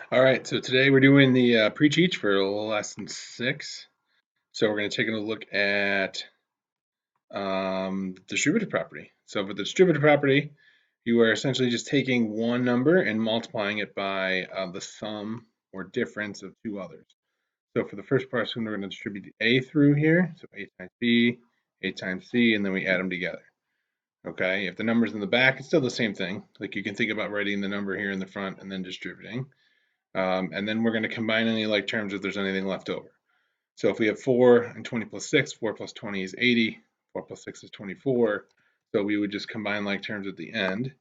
All right, so today we're doing the pre-teach for lesson 6. So we're going to take a look at distributive property. So for the distributive property, you are essentially just taking one number and multiplying it by the sum or difference of two others. So for the first person, we're going to distribute the A through here. So A times B, A times C, and then we add them together. Okay, if the number's in the back, it's still the same thing. Like you can think about writing the number here in the front and then distributing. And then we're going to combine any like terms if there's anything left over. So if we have 4 and 20 plus 6, 4 plus 20 is 80, 4 plus 6 is 24. So we would just combine like terms at the end.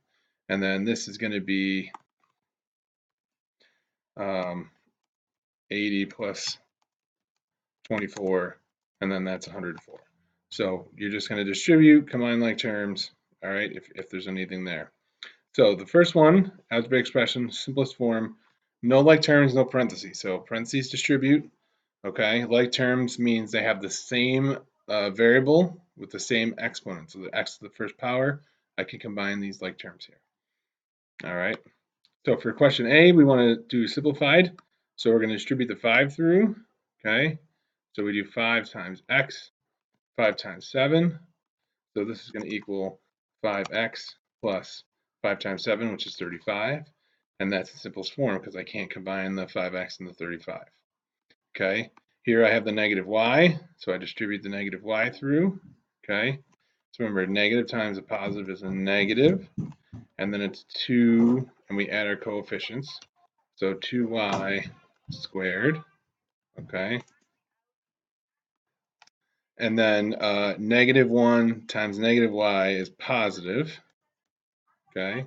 And then this is going to be 80 plus 24, and then that's 104. So you're just going to distribute, combine like terms, all right, if there's anything there. So the first one, algebraic expression, simplest form, no like terms, no parentheses. So parentheses distribute, okay? Like terms means they have the same variable with the same exponent. So the x to the first power, I can combine these like terms here. All right. So for question A, we want to do simplified. So we're going to distribute the 5 through, okay? So we do 5 times x, 5 times 7. So this is going to equal 5x plus 5 times 7, which is 35. And that's the simplest form because I can't combine the 5x and the 35. Okay, here I have the negative y, so I distribute the negative y through. Okay, so remember, negative times a positive is a negative, and then it's 2, and we add our coefficients. So 2y squared. Okay, and then negative 1 times negative y is positive. Okay,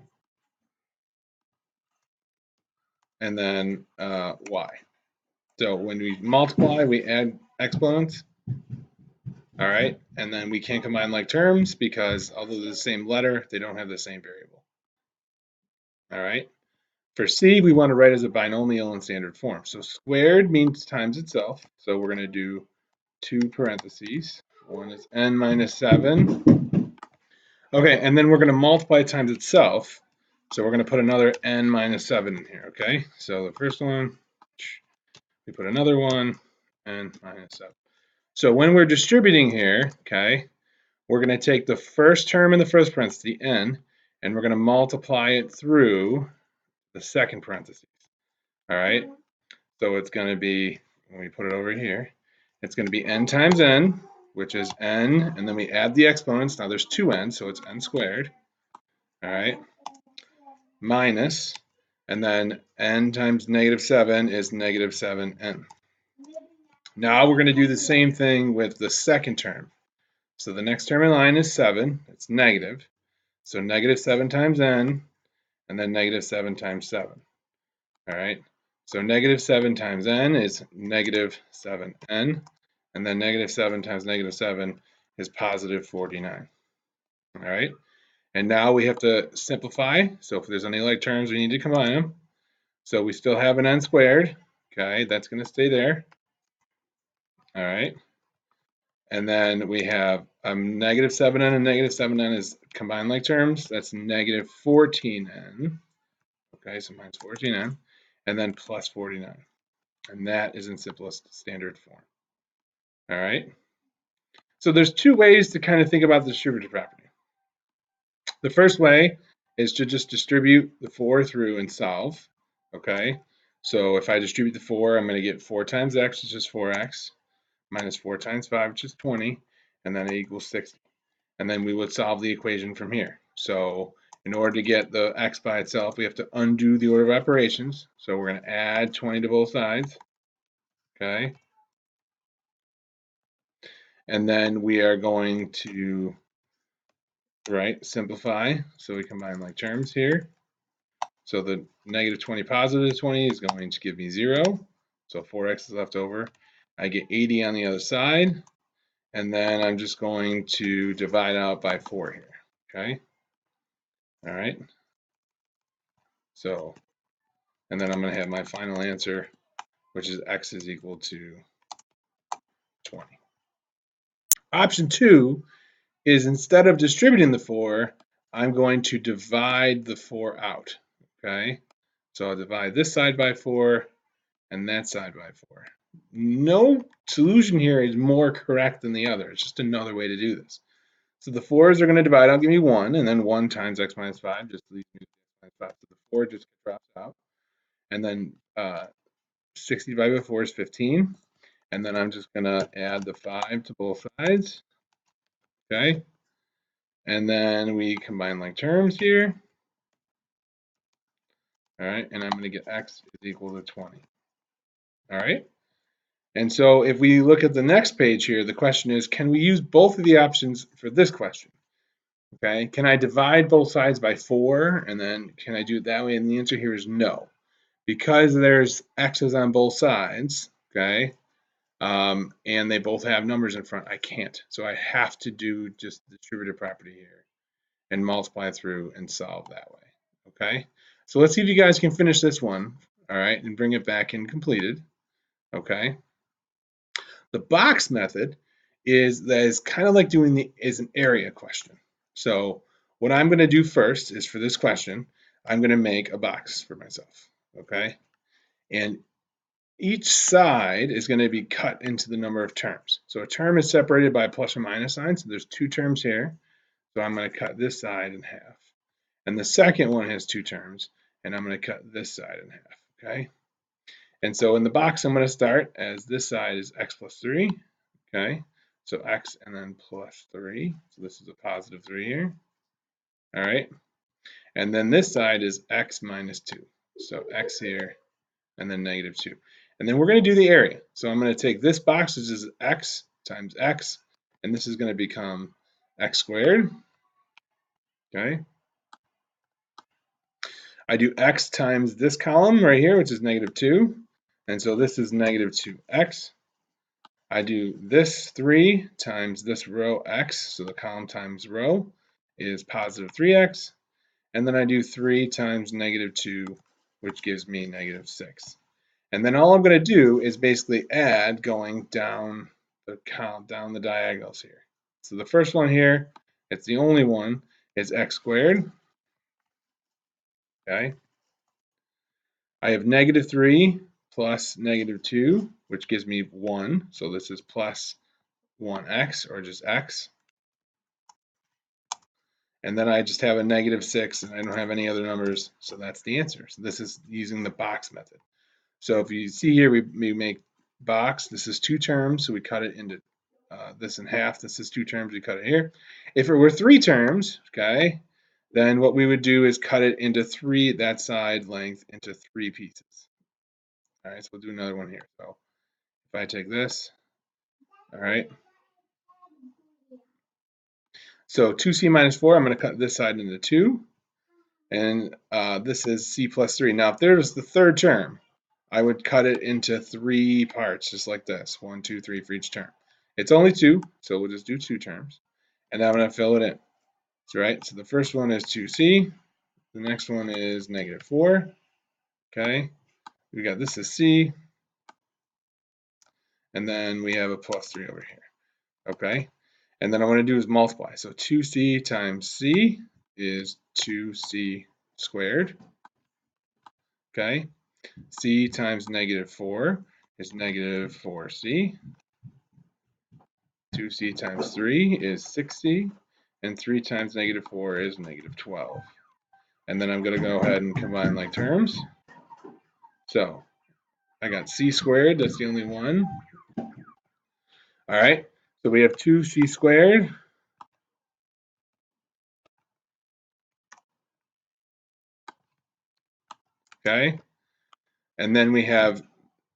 and then y. So when we multiply, we add exponents. All right, and then we can't combine like terms because although they're the same letter, they don't have the same variable. All right, for C, we want to write as a binomial in standard form. So squared means times itself. So we're going to do 2 parentheses. One is n minus 7. Okay, and then we're going to multiply times itself. So we're going to put another n minus 7 in here, okay? So the first one, we put another one, n minus 7. So when we're distributing here, okay, we're going to take the first term in the first parenthesis, the n, and we're going to multiply it through the second parenthesis. All right, so it's going to be, when we put it over here, it's going to be n times n, which is n, and then we add the exponents. Now there's 2n, so it's n squared. All right, minus, and then n times negative 7 is negative 7n. Now we're going to do the same thing with the second term. So the next term in line is 7. It's negative. So negative 7 times n, and then negative 7 times 7. All right. So negative 7 times n is negative 7n. And then negative 7 times negative 7 is positive 49. All right. And now we have to simplify. So if there's any like terms, we need to combine them. So we still have an n squared. Okay. That's going to stay there. All right. And then we have negative 7n and negative 7n is combined like terms. That's negative 14n. Okay, so minus 14n. And then plus 49. And that is in simplest standard form. All right. So there's two ways to kind of think about the distributive property. The first way is to just distribute the 4 through and solve. Okay. So if I distribute the 4, I'm going to get 4 times x, which is 4x, minus 4 times 5, which is 20, and then it equals 60. And then we would solve the equation from here. So in order to get the x by itself, we have to undo the order of operations. So we're going to add 20 to both sides. Okay. And then we are going to, simplify. So we combine like terms here. So the negative 20 positive 20 is going to give me 0. So 4x is left over. I get 80 on the other side. And then I'm just going to divide out by 4 here. Okay. All right. So, and then I'm going to have my final answer, which is x is equal to 20. Option 2 is instead of distributing the 4, I'm going to divide the 4 out. Okay. So I'll divide this side by 4 and that side by 4. No solution here is more correct than the other. It's just another way to do this. So the 4s are going to divide out, give me 1, and then 1 times x minus 5 just leaves me x minus 5. So the 4 just drops out. And then 60 divided by 4 is 15. And then I'm just going to add the 5 to both sides. Okay. And then we combine like terms here. All right. And I'm going to get x is equal to 20. All right. And so if we look at the next page here, the question is, can we use both of the options for this question? Okay. Can I divide both sides by 4? And then can I do it that way? And the answer here is no. Because there's x's on both sides, okay, and they both have numbers in front, I can't. So I have to do just the distributive property here and multiply through and solve that way, okay? So let's see if you guys can finish this one, all right, and bring it back in completed, okay? The box method is kind of like doing an area question. So what I'm going to do first is for this question, I'm going to make a box for myself, okay? And each side is going to be cut into the number of terms. So a term is separated by a plus or minus sign. So there's 2 terms here. So I'm going to cut this side in half. And the second one has 2 terms. And I'm going to cut this side in half. Okay. And so in the box, I'm going to start as this side is x plus 3. Okay. So x and then plus 3. So this is a positive 3 here. All right. And then this side is x minus 2. So x here and then negative 2. And then we're going to do the area. So I'm going to take this box, which is x times x, and this is going to become x squared. Okay. I do x times this column right here, which is negative 2. And so this is negative 2x. I do this 3 times this row x, so the column times row is positive 3x. And then I do 3 times negative 2, which gives me negative 6. And then all I'm going to do is basically add going down the diagonals here. So the first one here, it's the only one, is x squared. Okay. I have negative 3 plus negative 2, which gives me 1. So this is plus 1x, or just x. And then I just have a negative 6, and I don't have any other numbers, so that's the answer. So this is using the box method. So if you see here, we make box. This is 2 terms, so we cut it into this in half. This is 2 terms, we cut it here. If it were 3 terms, okay, then what we would do is cut it into that side length into 3 pieces. All right, so we'll do another one here. So if I take this, all right. So 2c minus 4, I'm going to cut this side into 2. And this is c plus 3. Now, if there's the third term, I would cut it into 3 parts, just like this. 1, 2, 3 for each term. It's only 2, so we'll just do 2 terms. And now I'm going to fill it in. So, right, so the first one is 2c. The next one is negative 4. Okay. We got this is c. And then we have a plus 3 over here. Okay. And then what I want to do is multiply. So 2c times c is 2c squared. Okay. C times negative 4 is negative 4c. 2c times 3 is 6c. And 3 times negative 4 is negative 12. And then I'm going to go ahead and combine like terms. So I got c squared. That's the only one. All right. So we have 2c squared. Okay. And then we have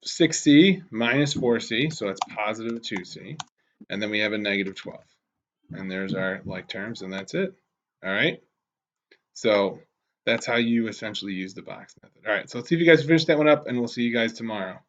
6c minus 4c. So that's positive 2c. And then we have a negative 12. And there's our like terms, and that's it. All right. So that's how you essentially use the box method. All right, so let's see if you guys finish that one up, and we'll see you guys tomorrow.